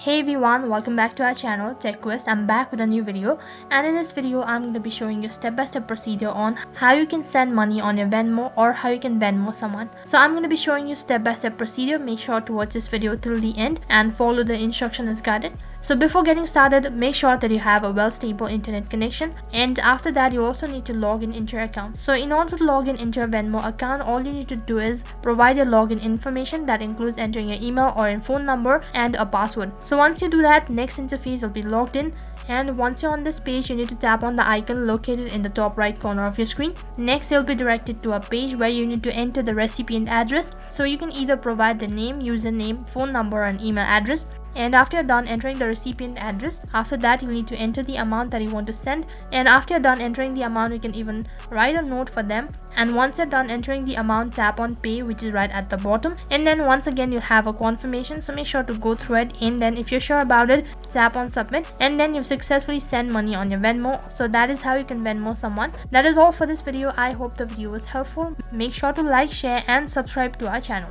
Hey everyone, welcome back to our channel Tech Quest. I'm back with a new video, and in this video I'm going to be showing you step-by-step procedure on how you can send money on your Venmo or how you can Venmo someone. So I'm going to be showing you step-by-step procedure. Make sure to watch this video till the end and follow the instruction as guided. So before getting started, make sure that you have a well-stable internet connection, and after that you also need to log in into your account. So in order to log in into your Venmo account, all you need to do is provide your login information. That includes entering your email or your phone number and a password. So once you do that, next interface will be logged in, and once you're on this page you need to tap on the icon located in the top right corner of your screen. Next you'll be directed to a page where you need to enter the recipient address. So you can either provide the name, username, phone number and email address. And after you're done entering the recipient address, after that you need to enter the amount that you want to send, and after you're done entering the amount you can even write a note for them. And once you're done entering the amount, tap on pay, which is right at the bottom, and then once again you'll have a confirmation, so make sure to go through it, and then if you're sure about it, tap on submit, and then you've successfully sent money on your Venmo. So that is how you can Venmo someone. That is all for this video. I hope the video was helpful. Make sure to like, share and subscribe to our channel.